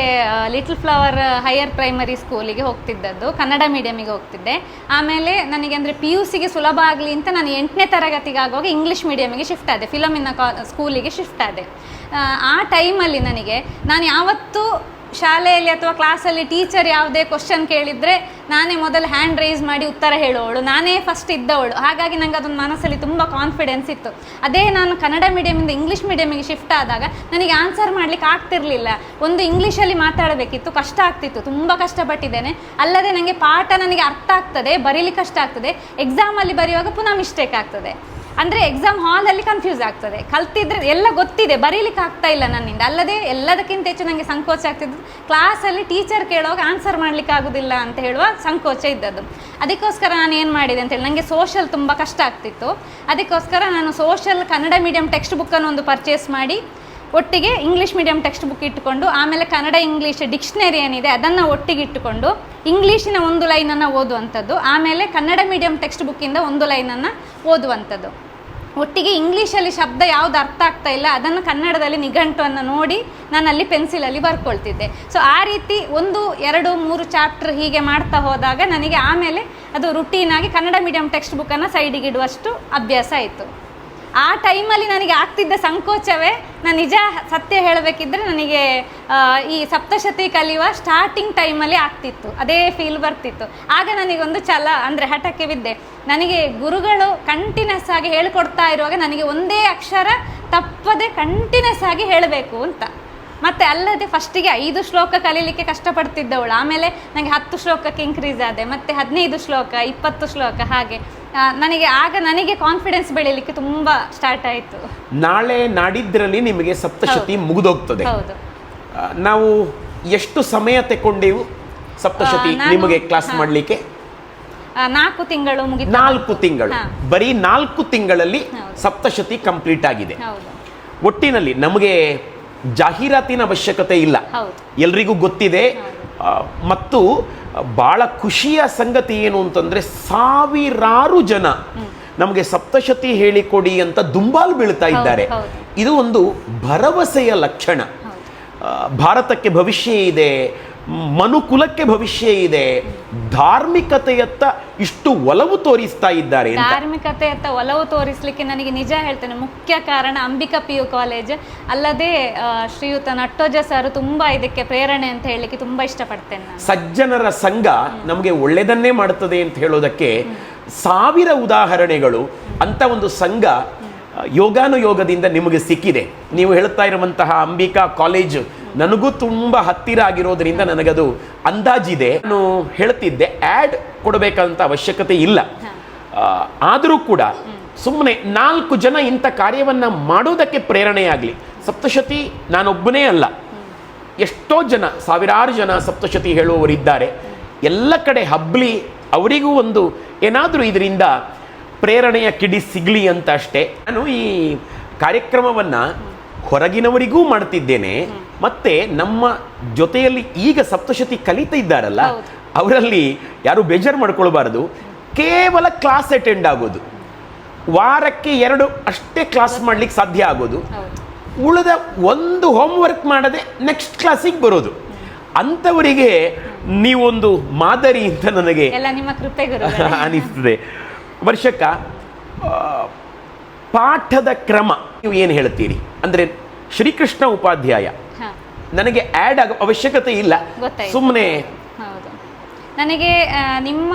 [SPEAKER 2] ಲಿಟಲ್ ಫ್ಲವರ್ ಹೈಯರ್ ಪ್ರೈಮರಿ ಸ್ಕೂಲಿಗೆ ಹೋಗ್ತಿದ್ದದ್ದು, ಕನ್ನಡ ಮೀಡಿಯಮಿಗೆ ಹೋಗ್ತಿದ್ದೆ. ಆಮೇಲೆ ನನಗೆ ಅಂದರೆ PUC ಗೆ ಸುಲಭ ಆಗಲಿ ಅಂತ ನಾನು 8ನೇ ತರಗತಿಗೆ ಆಗುವಾಗ ಇಂಗ್ಲೀಷ್ ಮೀಡಿಯಮಿಗೆ ಶಿಫ್ಟ್ ಆದೆ, ಫಿಲಮಿನ ಸ್ಕೂಲಿಗೆ ಶಿಫ್ಟ್ ಆದೆ. ಆ ಟೈಮಲ್ಲಿ ನಾನು ಯಾವತ್ತೂ ಶಾಲೆಯಲ್ಲಿ ಅಥವಾ ಕ್ಲಾಸಲ್ಲಿ ಟೀಚರ್ ಯಾವುದೇ ಕ್ವಶನ್ ಕೇಳಿದರೆ ನಾನೇ ಮೊದಲು ಹ್ಯಾಂಡ್ ರೈಸ್ ಮಾಡಿ ಉತ್ತರ ಹೇಳೋಳು, ನಾನೇ ಫಸ್ಟ್ ಇದ್ದವಳು. ಹಾಗಾಗಿ ನನಗೆ ಅದೊಂದು ಮನಸ್ಸಲ್ಲಿ ತುಂಬ ಕಾನ್ಫಿಡೆನ್ಸ್ ಇತ್ತು. ಅದೇ ನಾನು ಕನ್ನಡ ಮೀಡಿಯಮಿಂದ ಇಂಗ್ಲೀಷ್ ಮೀಡಿಯಮಿಗೆ ಶಿಫ್ಟ್ ಆದಾಗ ನನಗೆ ಆನ್ಸರ್ ಮಾಡಲಿಕ್ಕೆ ಆಗ್ತಿರಲಿಲ್ಲ. ಒಂದು ಇಂಗ್ಲೀಷಲ್ಲಿ ಮಾತಾಡಬೇಕಿತ್ತು, ಕಷ್ಟ ಆಗ್ತಿತ್ತು, ತುಂಬ ಕಷ್ಟಪಟ್ಟಿದ್ದೇನೆ. ಅಲ್ಲದೆ ನನಗೆ ಪಾಠ ನನಗೆ ಅರ್ಥ ಆಗ್ತದೆ, ಬರೀಲಿಕ್ಕೆ ಕಷ್ಟ ಆಗ್ತದೆ. ಎಕ್ಸಾಮಲ್ಲಿ ಬರೆಯುವಾಗ ಪುನಃ ಮಿಸ್ಟೇಕ್ ಆಗ್ತದೆ. ಅಂದರೆ ಎಕ್ಸಾಮ್ ಹಾಲಲ್ಲಿ ಕನ್ಫ್ಯೂಸ್ ಆಗ್ತದೆ. ಕಲ್ತಿದ್ರೆ ಎಲ್ಲ ಗೊತ್ತಿದೆ, ಬರೀಲಿಕ್ಕೆ ಆಗ್ತಾ ಇಲ್ಲ ನನ್ನಿಂದ. ಅಲ್ಲದೆ ಎಲ್ಲದಕ್ಕಿಂತ ಹೆಚ್ಚು ನನಗೆ ಸಂಕೋಚ ಆಗ್ತಿದ್ದು, ಕ್ಲಾಸಲ್ಲಿ ಟೀಚರ್ ಕೇಳುವಾಗ ಆನ್ಸರ್ ಮಾಡಲಿಕ್ಕೆ ಆಗೋದಿಲ್ಲ ಅಂತ ಹೇಳುವ ಸಂಕೋಚ ಇದ್ದದ್ದು. ಅದಕ್ಕೋಸ್ಕರ ನಾನು ಏನು ಮಾಡಿದೆ ಅಂತೇಳಿ, ನನಗೆ ಸೋಷಲ್ ತುಂಬ ಕಷ್ಟ ಆಗ್ತಿತ್ತು. ಅದಕ್ಕೋಸ್ಕರ ನಾನು ಸೋಷಲ್ ಕನ್ನಡ ಮೀಡಿಯಂ ಟೆಕ್ಸ್ಟ್ ಬುಕ್ಕನ್ನು ಒಂದು ಪರ್ಚೇಸ್ ಮಾಡಿ, ಒಟ್ಟಿಗೆ ಇಂಗ್ಲೀಷ್ ಮೀಡಿಯಂ ಟೆಕ್ಸ್ಟ್ ಬುಕ್ ಇಟ್ಟುಕೊಂಡು, ಆಮೇಲೆ ಕನ್ನಡ ಇಂಗ್ಲೀಷ್ ಡಿಕ್ಷನರಿ ಏನಿದೆ ಅದನ್ನು ಒಟ್ಟಿಗೆ ಇಟ್ಟುಕೊಂಡು ಇಂಗ್ಲೀಷಿನ ಒಂದು ಲೈನನ್ನು ಓದುವಂಥದ್ದು, ಆಮೇಲೆ ಕನ್ನಡ ಮೀಡಿಯಂ ಟೆಕ್ಸ್ಟ್ ಬುಕ್ಕಿಂದ ಒಂದು ಲೈನನ್ನು ಓದುವಂಥದ್ದು. ಒಟ್ಟಿಗೆ ಇಂಗ್ಲೀಷಲ್ಲಿ ಶಬ್ದ ಯಾವುದು ಅರ್ಥ ಆಗ್ತಾ ಇಲ್ಲ ಅದನ್ನು ಕನ್ನಡದಲ್ಲಿ ನಿಘಂಟುವನ್ನು ನೋಡಿ ನಾನು ಅಲ್ಲಿ ಪೆನ್ಸಿಲಲ್ಲಿ ಬರ್ಕೊಳ್ತಿದ್ದೆ. ಸೊ ಆ ರೀತಿ 1, 2, 3 ಚಾಪ್ಟರ್ ಹೀಗೆ ಮಾಡ್ತಾ ಹೋದಾಗ ನನಗೆ ಆಮೇಲೆ ಅದು ರುಟೀನಾಗಿ ಕನ್ನಡ ಮೀಡಿಯಂ ಟೆಕ್ಸ್ಟ್ ಬುಕ್ಕನ್ನು ಸೈಡಿಗೆ ಇಡುವಷ್ಟು ಅಭ್ಯಾಸ ಆಯಿತು. ಆ ಟೈಮಲ್ಲಿ ನನಗೆ ಆಗ್ತಿದ್ದ ಸಂಕೋಚವೇ, ನಾನು ನಿಜ ಸತ್ಯ ಹೇಳಬೇಕಿದ್ರೆ ನನಗೆ ಈ ಸಪ್ತಶತಿ ಕಲಿಯುವ ಸ್ಟಾರ್ಟಿಂಗ್ ಟೈಮಲ್ಲಿ ಆಗ್ತಿತ್ತು, ಅದೇ ಫೀಲ್ ಬರ್ತಿತ್ತು. ಆಗ ನನಗೊಂದು ಅಂದರೆ ಹಠಕ್ಕೆ ಬಿದ್ದೆ. ನನಗೆ ಗುರುಗಳು ಕಂಟಿನ್ಯೂಸ್ ಆಗಿ ಹೇಳ್ಕೊಡ್ತಾ ಇರುವಾಗ ನನಗೆ ಒಂದೇ ಅಕ್ಷರ ತಪ್ಪದೆ ಕಂಟಿನ್ಯೂಸ್ ಆಗಿ ಹೇಳಬೇಕು ಅಂತ. ಮತ್ತು ಅಲ್ಲದೆ ಫಸ್ಟಿಗೆ 5 ಶ್ಲೋಕ ಕಲೀಲಿಕ್ಕೆ ಕಷ್ಟಪಡ್ತಿದ್ದವಳು, ಆಮೇಲೆ ನನಗೆ 10 ಶ್ಲೋಕಕ್ಕೆ ಇನ್ಕ್ರೀಸ್ ಆದೆ, ಮತ್ತು 15 ಶ್ಲೋಕ, 20 ಶ್ಲೋಕ, ಹಾಗೆ ನನಗೆ ಕಾನ್ಫಿಡೆನ್ಸ್ ಬೆಳೀಲಿಕ್ಕೆ ತುಂಬ ಸ್ಟಾರ್ಟ್ ಆಯಿತು.
[SPEAKER 1] ನಾಳೆ ನಾಡಿದ್ರಲ್ಲಿ ನಿಮಗೆ ಸಪ್ತಶತಿ ಮುಗಿದೋಗ್ತದೆ.
[SPEAKER 2] ಹೌದು.
[SPEAKER 1] ನಾವು ಎಷ್ಟು ಸಮಯ ತಗೊಂಡೆವು ಸಪ್ತಶತಿ ನಿಮಗೆ ಕ್ಲಾಸ್ ಮಾಡಲಿಕ್ಕೆ?
[SPEAKER 2] 4 ತಿಂಗಳು ಮುಗಿತು.
[SPEAKER 1] 4 ತಿಂಗಳು, ಬರೀ 4 ತಿಂಗಳಲ್ಲಿ ಸಪ್ತಶತಿ ಕಂಪ್ಲೀಟ್ ಆಗಿದೆ. ಒಟ್ಟಿನಲ್ಲಿ ನಮಗೆ ಜಾಹೀರಾತಿನ ಅವಶ್ಯಕತೆ ಇಲ್ಲ, ಎಲ್ರಿಗೂ ಗೊತ್ತಿದೆ. ಮತ್ತು ಬಹಳ ಖುಷಿಯ ಸಂಗತಿ ಏನು ಅಂತಂದ್ರೆ, ಸಾವಿರಾರು ಜನ ನಮಗೆ ಸಪ್ತಶತಿ ಹೇಳಿಕೊಡಿ ಅಂತ ದುಂಬಾಲು ಬೀಳ್ತಾ ಇದ್ದಾರೆ. ಇದು ಒಂದು ಭರವಸೆಯ ಲಕ್ಷಣ. ಭಾರತಕ್ಕೆ ಭವಿಷ್ಯ ಇದೆ, ಮನುಕುಲಕ್ಕೆ ಭವಿಷ್ಯ ಇದೆ. ಧಾರ್ಮಿಕತೆಯತ್ತ ಇಷ್ಟು ಒಲವು ತೋರಿಸ್ತಾ ಇದ್ದಾರೆ.
[SPEAKER 2] ಧಾರ್ಮಿಕತೆಯತ್ತ ಒಲವು ತೋರಿಸಲಿಕ್ಕೆ ನನಗೆ ನಿಜ ಹೇಳ್ತೇನೆ, ಮುಖ್ಯ ಕಾರಣ ಅಂಬಿಕಾ PU ಕಾಲೇಜ್. ಅಲ್ಲದೆ ಶ್ರೀಯುತ ನಟ್ಟೋಜ ಸರ್ ತುಂಬಾ ಇದಕ್ಕೆ ಪ್ರೇರಣೆ ಅಂತ ಹೇಳಲಿಕ್ಕೆ ತುಂಬಾ ಇಷ್ಟಪಡ್ತೇನೆ.
[SPEAKER 1] ಸಜ್ಜನರ ಸಂಘ ನಮಗೆ ಒಳ್ಳೆಯದನ್ನೇ ಮಾಡುತ್ತದೆ ಅಂತ ಹೇಳೋದಕ್ಕೆ ಸಾವಿರ ಉದಾಹರಣೆಗಳು. ಅಂತ ಒಂದು ಸಂಘ ಯೋಗಾನುಯೋಗದಿಂದ ನಿಮಗೆ ಸಿಕ್ಕಿದೆ. ನೀವು ಹೇಳ್ತಾ ಇರುವಂತಹ ಅಂಬಿಕಾ ಕಾಲೇಜು ನನಗೂ ತುಂಬ ಹತ್ತಿರ ಆಗಿರೋದ್ರಿಂದ ನನಗದು ಅಂದಾಜಿದೆ. ನಾನು ಹೇಳ್ತಿದ್ದೆ ಆ್ಯಡ್ ಕೊಡಬೇಕಂತ ಅವಶ್ಯಕತೆ ಇಲ್ಲ, ಆದರೂ ಕೂಡ ಸುಮ್ಮನೆ 4 ಜನ ಇಂಥ ಕಾರ್ಯವನ್ನು ಮಾಡೋದಕ್ಕೆ ಪ್ರೇರಣೆಯಾಗಲಿ. ಸಪ್ತಶತಿ ನಾನೊಬ್ಬನೇ ಅಲ್ಲ, ಎಷ್ಟೋ ಜನ, ಸಾವಿರಾರು ಜನ ಸಪ್ತಶತಿ ಹೇಳುವವರಿದ್ದಾರೆ. ಎಲ್ಲ ಕಡೆ ಹಬ್ಬಲಿ, ಅವರಿಗೂ ಒಂದು ಏನಾದರೂ ಇದರಿಂದ ಪ್ರೇರಣೆಯ ಕಿಡಿ ಸಿಗಲಿ ಅಂತ ಅಷ್ಟೇ. ನಾನು ಈ ಕಾರ್ಯಕ್ರಮವನ್ನು ಹೊರಗಿನವರಿಗೂ ಮಾಡ್ತಿದ್ದೇನೆ, ಮತ್ತು ನಮ್ಮ ಜೊತೆಯಲ್ಲಿ ಈಗ ಸಪ್ತಶತಿ ಕಲಿತಾ ಇದ್ದಾರಲ್ಲ ಅವರಲ್ಲಿ ಯಾರು ಬೇಜಾರು ಮಾಡ್ಕೊಳ್ಬಾರ್ದು. ಕೇವಲ ಕ್ಲಾಸ್ ಅಟೆಂಡ್ ಆಗೋದು, ವಾರಕ್ಕೆ 2 ಅಷ್ಟೇ ಕ್ಲಾಸ್ ಮಾಡ್ಲಿಕ್ಕೆ ಸಾಧ್ಯ ಆಗೋದು, ಉಳಿದ ಒಂದು ಹೋಮ್ವರ್ಕ್ ಮಾಡದೆ ನೆಕ್ಸ್ಟ್ ಕ್ಲಾಸಿಗೆ ಬರೋದು. ಅಂಥವರಿಗೆ ನೀವೊಂದು ಮಾದರಿ ಅಂತ ನನಗೆ ಅನಿಸ್ತದೆ. ವರ್ಷಕ್ಕ ಪಾಠದ ಕ್ರಮ ನೀವು ಏನು ಹೇಳ್ತೀರಿ? ಅಂದರೆ ಶ್ರೀಕೃಷ್ಣ ಉಪಾಧ್ಯಾಯ ನನಗೆ ಆ್ಯಡ್ ಆಗೋ ಅವಶ್ಯಕತೆ ಇಲ್ಲ, ಸುಮ್ಮನೆ
[SPEAKER 2] ನನಗೆ ನಿಮ್ಮ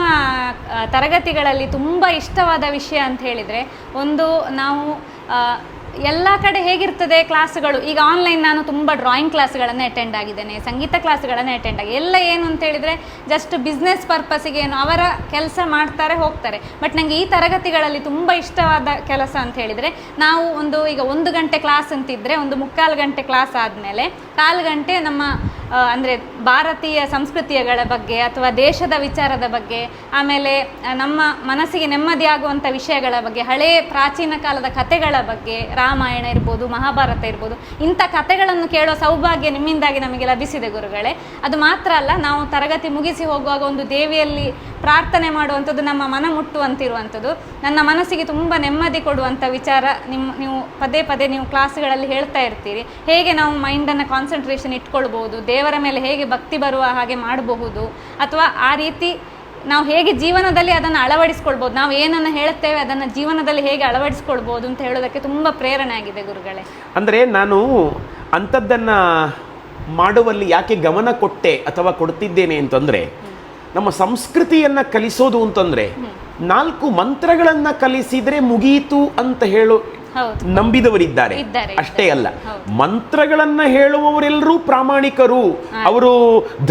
[SPEAKER 2] ತರಗತಿಗಳಲ್ಲಿ ತುಂಬ ಇಷ್ಟವಾದ ವಿಷಯ ಅಂತ ಹೇಳಿದರೆ, ಒಂದು ನಾವು ಎಲ್ಲ ಕಡೆ ಹೇಗಿರ್ತದೆ ಕ್ಲಾಸ್ಗಳು, ಈಗ ಆನ್ಲೈನ್ ನಾನು ತುಂಬ ಡ್ರಾಯಿಂಗ್ ಕ್ಲಾಸ್ಗಳನ್ನು ಅಟೆಂಡ್ ಆಗಿದ್ದೇನೆ, ಸಂಗೀತ ಕ್ಲಾಸ್ಗಳನ್ನು ಅಟೆಂಡ್ ಆಗಿ, ಎಲ್ಲ ಏನು ಅಂತ ಹೇಳಿದರೆ ಜಸ್ಟ್ ಬಿಸ್ನೆಸ್ ಪರ್ಪಸ್ಸಿಗೆ ಏನು ಅವರ ಕೆಲಸ ಮಾಡ್ತಾರೆ ಹೋಗ್ತಾರೆ. ಬಟ್ ನನಗೆ ಈ ತರಗತಿಗಳಲ್ಲಿ ತುಂಬ ಇಷ್ಟವಾದ ಕೆಲಸ ಅಂತ ಹೇಳಿದರೆ, ನಾವು ಈಗ 1 ಗಂಟೆ ಕ್ಲಾಸ್ ಅಂತಿದ್ದರೆ 1/4 ಗಂಟೆ ಕ್ಲಾಸ್ ಆದಮೇಲೆ 1/4 ಗಂಟೆ ನಮ್ಮ ಅಂದರೆ ಭಾರತೀಯ ಸಂಸ್ಕೃತಿಗಳ ಬಗ್ಗೆ ಅಥವಾ ದೇಶದ ವಿಚಾರದ ಬಗ್ಗೆ, ಆಮೇಲೆ ನಮ್ಮ ಮನಸ್ಸಿಗೆ ನೆಮ್ಮದಿ ಆಗುವಂಥ ವಿಷಯಗಳ ಬಗ್ಗೆ, ಹಳೆಯ ಪ್ರಾಚೀನ ಕಾಲದ ಕಥೆಗಳ ಬಗ್ಗೆ, ರಾಮಾಯಣ ಇರ್ಬೋದು, ಮಹಾಭಾರತ ಇರ್ಬೋದು, ಇಂಥ ಕಥೆಗಳನ್ನು ಕೇಳೋ ಸೌಭಾಗ್ಯ ನಿಮ್ಮಿಂದಾಗಿ ನಮಗೆ ಲಭಿಸಿದೆ ಗುರುಗಳೇ. ಅದು ಮಾತ್ರ ಅಲ್ಲ, ನಾವು ತರಗತಿ ಮುಗಿಸಿ ಹೋಗುವಾಗ ಒಂದು ದೇವಿಯಲ್ಲಿ ಪ್ರಾರ್ಥನೆ ಮಾಡುವಂಥದ್ದು ನಮ್ಮ ಮನ ಮುಟ್ಟುವಂತಿರುವಂಥದ್ದು, ನನ್ನ ಮನಸ್ಸಿಗೆ ತುಂಬ ನೆಮ್ಮದಿ ಕೊಡುವಂಥ ವಿಚಾರ ನೀವು ಪದೇ ಪದೇ ನೀವು ಕ್ಲಾಸ್ಗಳಲ್ಲಿ ಹೇಳ್ತಾ ಇರ್ತೀರಿ. ಹೇಗೆ ನಾವು ಮೈಂಡನ್ನು ಕಾನ್ಸಂಟ್ರೇಷನ್ ಇಟ್ಕೊಳ್ಬೋದು, ದೇವರ ಮೇಲೆ ಹೇಗೆ ಭಕ್ತಿ ಬರುವ ಹಾಗೆ ಮಾಡಬಹುದು, ಅಥವಾ ಆ ರೀತಿ ನಾವು ಹೇಗೆ ಜೀವನದಲ್ಲಿ ಅದನ್ನು ಅಳವಡಿಸ್ಕೊಳ್ಬೋದು, ನಾವು ಏನನ್ನು ಹೇಳುತ್ತೇವೆ ಅದನ್ನು ಜೀವನದಲ್ಲಿ ಹೇಗೆ ಅಳವಡಿಸ್ಕೊಳ್ಬೋದು ಅಂತ ಹೇಳೋದಕ್ಕೆ ತುಂಬ ಪ್ರೇರಣೆ ಆಗಿದೆ ಗುರುಗಳೇ.
[SPEAKER 1] ಅಂದರೆ ನಾನು ಅಂಥದ್ದನ್ನು ಮಾಡುವಲ್ಲಿ ಯಾಕೆ ಗಮನ ಕೊಟ್ಟೆ ಅಥವಾ ಕೊಡ್ತಿದ್ದೇನೆ ಅಂತಂದರೆ, ನಮ್ಮ ಸಂಸ್ಕೃತಿಯನ್ನು ಕಲಿಸೋದು ಅಂತಂದರೆ 4 ಮಂತ್ರಗಳನ್ನು ಕಲಿಸಿದರೆ ಮುಗೀತು ಅಂತ ನಂಬಿದವರಿದ್ದಾರೆ. ಅಷ್ಟೇ ಅಲ್ಲ, ಮಂತ್ರಗಳನ್ನ ಹೇಳುವವರೆಲ್ಲರೂ ಪ್ರಾಮಾಣಿಕರು, ಅವರು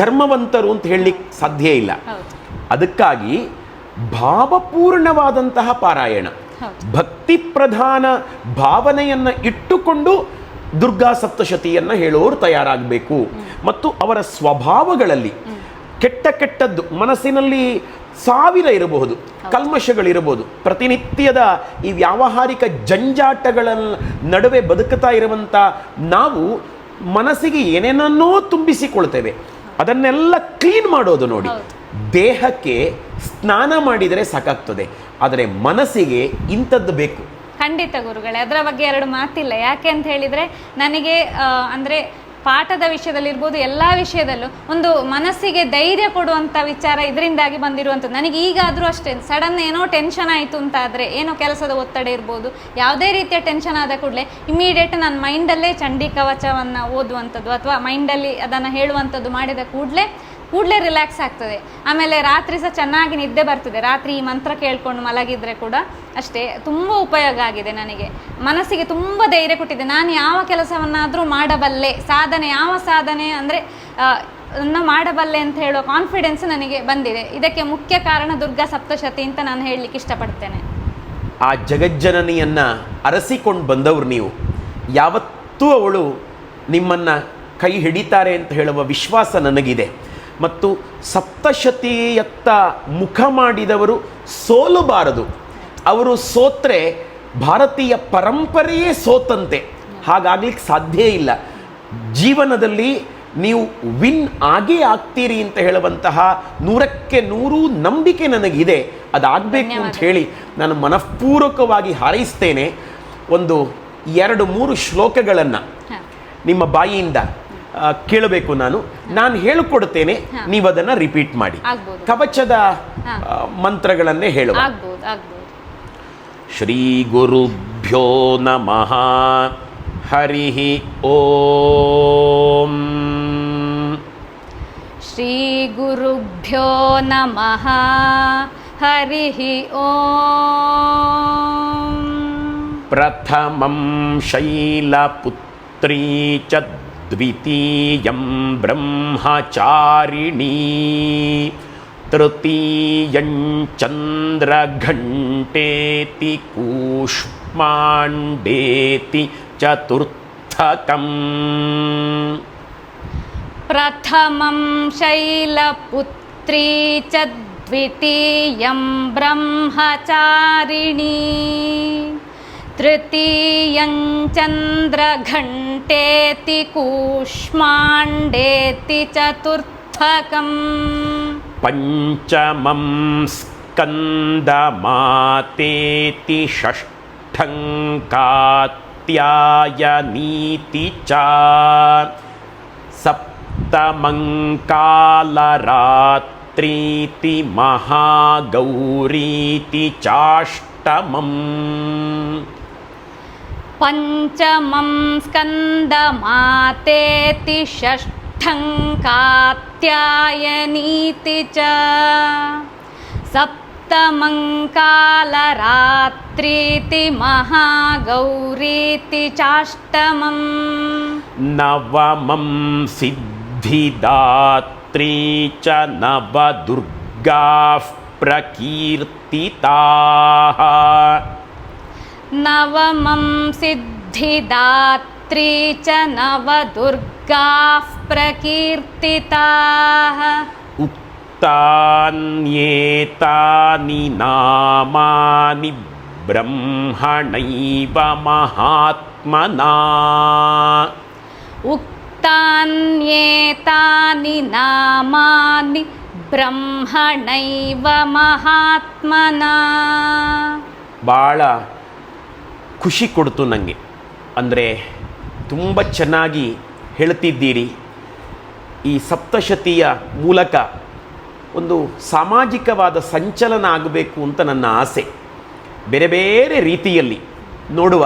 [SPEAKER 1] ಧರ್ಮವಂತರು ಅಂತ ಹೇಳಲಿಕ್ಕೆ ಸಾಧ್ಯ ಇಲ್ಲ. ಅದಕ್ಕಾಗಿ ಭಾವಪೂರ್ಣವಾದಂತಹ ಪಾರಾಯಣ, ಭಕ್ತಿ ಪ್ರಧಾನ ಭಾವನೆಯನ್ನ ಇಟ್ಟುಕೊಂಡು ದುರ್ಗಾ ಸಪ್ತಶತಿಯನ್ನ ಹೇಳುವವರು ತಯಾರಾಗಬೇಕು. ಮತ್ತು ಅವರ ಸ್ವಭಾವಗಳಲ್ಲಿ ಕೆಟ್ಟದ್ದು ಮನಸ್ಸಿನಲ್ಲಿ 1000 ಇರಬಹುದು, ಕಲ್ಮಶಗಳಿರಬಹುದು, ಪ್ರತಿನಿತ್ಯದ ಈ ವ್ಯಾವಹಾರಿಕ ಜಂಜಾಟಗಳ ನಡುವೆ ಬದುಕುತ್ತಾ ಇರುವಂಥ ನಾವು ಮನಸ್ಸಿಗೆ ಏನೇನನ್ನೋ ತುಂಬಿಸಿಕೊಳ್ತೇವೆ. ಅದನ್ನೆಲ್ಲ ಕ್ಲೀನ್ ಮಾಡೋದು ನೋಡಿ. ದೇಹಕ್ಕೆ ಸ್ನಾನ ಮಾಡಿದರೆ ಸಾಕಾಗ್ತದೆ, ಆದರೆ ಮನಸ್ಸಿಗೆ ಇಂಥದ್ದು ಬೇಕು.
[SPEAKER 2] ಖಂಡಿತ ಗುರುಗಳೇ, ಅದರ ಬಗ್ಗೆ 2 ಮಾತಿಲ್ಲ. ಯಾಕೆ ಅಂತ ಹೇಳಿದರೆ, ನನಗೆ ಅಂದರೆ ಪಾಠದ ವಿಷಯದಲ್ಲಿರ್ಬೋದು, ಎಲ್ಲ ವಿಷಯದಲ್ಲೂ ಒಂದು ಮನಸ್ಸಿಗೆ ಧೈರ್ಯ ಕೊಡುವಂಥ ವಿಚಾರ ಇದರಿಂದಾಗಿ ಬಂದಿರುವಂಥದ್ದು. ನನಗೆ ಈಗಾದರೂ ಅಷ್ಟೇ, ಸಡನ್ ಏನೋ ಟೆನ್ಷನ್ ಆಯಿತು ಅಂತ ಆದರೆ, ಏನೋ ಕೆಲಸದ ಒತ್ತಡ ಇರ್ಬೋದು, ಯಾವುದೇ ರೀತಿಯ ಟೆನ್ಷನ್ ಆದ ಕೂಡಲೇ ಇಮಿಡಿಯೇಟ್ ನನ್ನ ಮೈಂಡಲ್ಲೇ ಚಂಡಿ ಕವಚವನ್ನು ಓದುವಂಥದ್ದು ಅಥವಾ ಮೈಂಡಲ್ಲಿ ಅದನ್ನು ಹೇಳುವಂಥದ್ದು ಮಾಡಿದ ಕೂಡಲೇ ರಿಲ್ಯಾಕ್ಸ್ ಆಗ್ತದೆ. ಆಮೇಲೆ ರಾತ್ರಿ ಸಹ ಚೆನ್ನಾಗಿ ನಿದ್ದೆ ಬರ್ತದೆ. ರಾತ್ರಿ ಈ ಮಂತ್ರ ಕೇಳ್ಕೊಂಡು ಮಲಗಿದರೆ ಕೂಡ ಅಷ್ಟೇ ತುಂಬ ಉಪಯೋಗ ಆಗಿದೆ. ನನಗೆ ಮನಸ್ಸಿಗೆ ತುಂಬ ಧೈರ್ಯ ಕೊಟ್ಟಿದೆ. ನಾನು ಯಾವ ಕೆಲಸವನ್ನಾದರೂ ಮಾಡಬಲ್ಲೆ, ಯಾವ ಸಾಧನೆ ಅಂದರೆ ಮಾಡಬಲ್ಲೆ ಅಂತ ಹೇಳೋ ಕಾನ್ಫಿಡೆನ್ಸ್ ನನಗೆ ಬಂದಿದೆ. ಇದಕ್ಕೆ ಮುಖ್ಯ ಕಾರಣ ದುರ್ಗಾ ಸಪ್ತಶತಿ ಅಂತ ನಾನು ಹೇಳಲಿಕ್ಕೆ ಇಷ್ಟಪಡ್ತೇನೆ.
[SPEAKER 1] ಆ ಜಗಜ್ಜನನಿಯನ್ನು ಅರಸಿಕೊಂಡು ಬಂದವರು ನೀವು, ಯಾವತ್ತೂ ಅವಳು ನಿಮ್ಮನ್ನು ಕೈ ಹಿಡಿತಾರೆ ಅಂತ ಹೇಳುವ ವಿಶ್ವಾಸ ನನಗಿದೆ. ಮತ್ತು ಸಪ್ತಶತಿಯತ್ತ ಮುಖ ಮಾಡಿದವರು ಸೋಲಬಾರದು. ಅವರು ಸೋತ್ರೆ ಭಾರತೀಯ ಪರಂಪರೆಯೇ ಸೋತಂತೆ. ಹಾಗಾಗ್ಲಿಕ್ಕೆ ಸಾಧ್ಯ ಇಲ್ಲ. ಜೀವನದಲ್ಲಿ ನೀವು ವಿನ್ ಆಗೇ ಆಗ್ತೀರಿ ಅಂತ ಹೇಳುವಂತಹ 100ಕ್ಕೆ 100 ನಂಬಿಕೆ ನನಗಿದೆ. ಅದಾಗಬೇಕು ಅಂತ ಹೇಳಿ ನಾನು ಮನಃಪೂರ್ವಕವಾಗಿ ಹಾರೈಸ್ತೇನೆ. ಒಂದು 2-3 ಶ್ಲೋಕಗಳನ್ನು ನಿಮ್ಮ ಬಾಯಿಯಿಂದ ಕೇಳಬೇಕು. ನಾನು ಹೇಳಿಕೊಡ್ತೇನೆ, ನೀವು ಅದನ್ನು ರಿಪೀಟ್ ಮಾಡಿ. ಕವಚದ ಮಂತ್ರಗಳನ್ನೇ ಹೇಳುವ. ಶ್ರೀ ಗುರುಭ್ಯೋ ನಮಃ ಹರಿ ಓಂ.
[SPEAKER 2] ಶ್ರೀ ಗುರುಭ್ಯೋ ನಮಃ ಹರಿ ಓಂ.
[SPEAKER 1] ಪ್ರಥಮಂ ಶೈಲಪುತ್ರೀ ಚ ದ್ವಿತೀಯಂ ಬ್ರಹ್ಮಚಾರಿಣೀ ತೃತೀಯಂ ಚಂದ್ರಘಂಟೇತಿ ಕೂಷ್ಮಾಂಡೇತಿ ಚತುರ್ಥಕಂ
[SPEAKER 2] ಪ್ರಥಮಂ ಶೈಲಪುತ್ರೀ ಚ ದ್ವಿತೀಯಂ ಬ್ರಹ್ಮಚಾರಿಣೀ ತೃತೀಯಂ ಚಂದ್ರಘಂಟೇತಿ ಕೂಷ್ಮಾಂಡೇತಿ ಚತುರ್ಥಕಂ
[SPEAKER 1] ಪಂಚಮಂ ಸ್ಕಂದಮಾತೇತಿ ಷಷ್ಠಂ ಕಾತ್ಯಾಯನೀತಿ ಚ ಸಪ್ತಮಂ ಕಾಲರಾತ್ರೀತಿ ಮಹಾಗೌರೀತಿ ಚಾಷ್ಟಮಂ
[SPEAKER 2] ಪಂಚಮಂ ಸ್ಕಂದಮಾತೇತಿ ಷಷ್ಠಂ ಕಾತ್ಯಾಯನೀತಿ ಚ ಸಪ್ತಮಂ ಕಾಲರಾತ್ರೀತಿ ಮಹಾಗೌರೀತಿ ಚಾಷ್ಟಮಂ
[SPEAKER 1] ನವಮಂ ಸಿದ್ಧಿದಾತ್ರೀ ಚ ನವದುರ್ಗಾಃ ಪ್ರಕೀರ್ತಿತಾಃ
[SPEAKER 2] ನವಮಂ ಸಿದ್ಧಿದಾತ್ರೀ ಚ ನವದುರ್ಗಾಃ ಪ್ರಕೀರ್ತಿತಾಃ
[SPEAKER 1] ಉಕ್ತಾನ್ಯೇತಾನಿ ನಾಮಾನಿ ಬ್ರಹ್ಮಣೈವ ಮಹಾತ್ಮನಾ
[SPEAKER 2] ಉಕ್ತಾನ್ಯೇತಾನಿ ನಾಮಾನಿ ಬ್ರಹ್ಮಣೈವ ಮಹಾತ್ಮನಾ.
[SPEAKER 1] ಭಾಳ ಖುಷಿ ಕೊಡ್ತು ನನಗೆ. ಅಂದರೆ ತುಂಬ ಚೆನ್ನಾಗಿ ಹೇಳ್ತಿದ್ದೀರಿ. ಈ ಸಪ್ತಶತಿಯ ಮೂಲಕ ಒಂದು ಸಾಮಾಜಿಕವಾದ ಸಂಚಲನ ಆಗಬೇಕು ಅಂತ ನನ್ನ ಆಸೆ. ಬೇರೆ ಬೇರೆ ರೀತಿಯಲ್ಲಿ ನೋಡುವ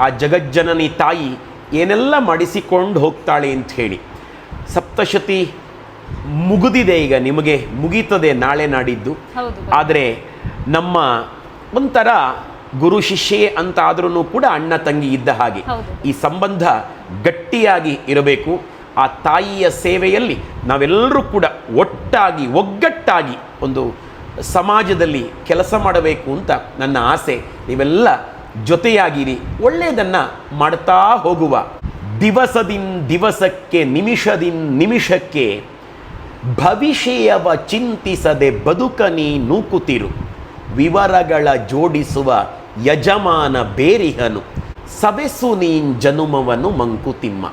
[SPEAKER 1] ಆ ಜಗಜ್ಜನನಿ ತಾಯಿ ಏನೆಲ್ಲ ಮಾಡಿಸಿಕೊಂಡು ಹೋಗ್ತಾಳೆ ಅಂತ ಹೇಳಿ. ಸಪ್ತಶತಿ ಮುಗಿದಿದೆ, ಈಗ ನಿಮಗೆ ಮುಗೀತದೆ ನಾಳೆ ನಾಡಿದ್ದು. ಆದರೆ ನಮ್ಮ ಒಂಥರ ಗುರು ಶಿಷ್ಯೆ ಅಂತ ಆದ್ರೂ ಕೂಡ ಅಣ್ಣ ತಂಗಿ ಇದ್ದ ಹಾಗೆ ಈ ಸಂಬಂಧ ಗಟ್ಟಿಯಾಗಿ ಇರಬೇಕು. ಆ ತಾಯಿಯ ಸೇವೆಯಲ್ಲಿ ನಾವೆಲ್ಲರೂ ಕೂಡ ಒಟ್ಟಾಗಿ ಒಗ್ಗಟ್ಟಾಗಿ ಒಂದು ಸಮಾಜದಲ್ಲಿ ಕೆಲಸ ಮಾಡಬೇಕು ಅಂತ ನನ್ನ ಆಸೆ. ನೀವೆಲ್ಲ ಜೊತೆಯಾಗಿರಿ, ಒಳ್ಳೆಯದನ್ನು ಮಾಡ್ತಾ ಹೋಗುವ. ದಿವಸದಿಂದ ದಿವಸಕ್ಕೆ ನಿಮಿಷದಿಂದ ನಿಮಿಷಕ್ಕೆ ಭವಿಷ್ಯವ ಚಿಂತಿಸದೆ ಬದುಕನಿ ನೂಕುತ್ತಿರು. ವಿವರಗಳ ಜೋಡಿಸುವ ಯಜಮಾನ ಬೇರಿಹನು, ಸವೆಸು ನೀನ್ ಜನುಮವನು ಮಂಕುತಿಮ್ಮ.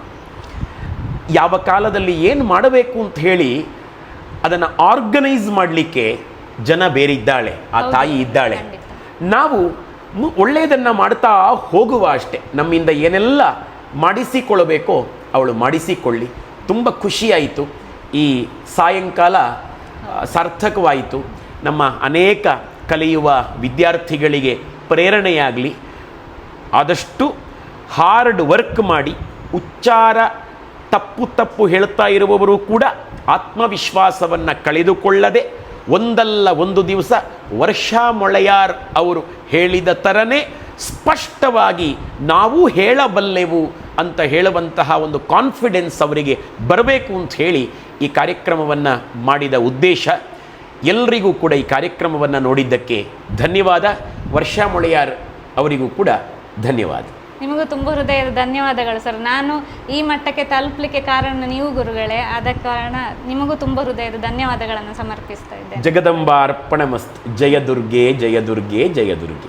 [SPEAKER 1] ಯಾವ ಕಾಲದಲ್ಲಿ ಏನು ಮಾಡಬೇಕು ಅಂತ ಹೇಳಿ ಅದನ್ನು ಆರ್ಗನೈಸ್ ಮಾಡಲಿಕ್ಕೆ ಜನ ಬೇರಿದ್ದಾಳೆ, ಆ ತಾಯಿ ಇದ್ದಾಳೆ. ನಾವು ಒಳ್ಳೆಯದನ್ನು ಮಾಡ್ತಾ ಹೋಗುವ ಅಷ್ಟೇ. ನಮ್ಮಿಂದ ಏನೆಲ್ಲ ಮಾಡಿಸಿಕೊಳ್ಳಬೇಕೋ ಅವಳು ಮಾಡಿಸಿಕೊಳ್ಳಿ. ತುಂಬ ಖುಷಿಯಾಯಿತು. ಈ ಸಾಯಂಕಾಲ ಸಾರ್ಥಕವಾಯಿತು. ನಮ್ಮ ಅನೇಕ ಕಲಿಯುವ ವಿದ್ಯಾರ್ಥಿಗಳಿಗೆ ಪ್ರೇರಣೆಯಾಗಲಿ. ಆದಷ್ಟು ಹಾರ್ಡ್ ವರ್ಕ್ ಮಾಡಿ, ಉಚ್ಚಾರ ತಪ್ಪು ಹೇಳ್ತಾ ಇರುವವರು ಕೂಡ ಆತ್ಮವಿಶ್ವಾಸವನ್ನು ಕಳೆದುಕೊಳ್ಳದೆ ಒಂದಲ್ಲ ಒಂದು ದಿವಸ ವರ್ಷಾ ಮೊಳೆಯಾರ್ ಅವರು ಹೇಳಿದ ಥರನೇ ಸ್ಪಷ್ಟವಾಗಿ ನಾವು ಹೇಳಬಲ್ಲೆವು ಅಂತ ಹೇಳುವಂತಹ ಒಂದು ಕಾನ್ಫಿಡೆನ್ಸ್ ಅವರಿಗೆ ಬರಬೇಕು ಅಂತ ಹೇಳಿ ಈ ಕಾರ್ಯಕ್ರಮವನ್ನು ಮಾಡಿದ ಉದ್ದೇಶ. ಎಲ್ಲರಿಗೂ ಕೂಡ ಈ ಕಾರ್ಯಕ್ರಮವನ್ನು ನೋಡಿದ್ದಕ್ಕೆ ಧನ್ಯವಾದ. ವರ್ಷಾ ಮೊಳೆಯಾರ್ ಅವರಿಗೂ ಕೂಡ ಧನ್ಯವಾದ.
[SPEAKER 2] ನಿಮಗೂ ತುಂಬ ಹೃದಯದ ಧನ್ಯವಾದಗಳು ಸರ್. ನಾನು ಈ ಮಟ್ಟಕ್ಕೆ ತಲುಪಲಿಕ್ಕೆ ಕಾರಣ ನೀವು ಗುರುಗಳೇ. ಆದ ಕಾರಣ ನಿಮಗೂ ತುಂಬ ಹೃದಯದ ಧನ್ಯವಾದಗಳನ್ನು ಸಮರ್ಪಿಸ್ತಾ ಇದ್ದೇನೆ.
[SPEAKER 1] ಜಗದಂಬಾ ಅರ್ಪಣಮಸ್ತು. ಜಯ ದುರ್ಗೆ ಜಯ ದುರ್ಗೆ ಜಯ ದುರ್ಗೆ.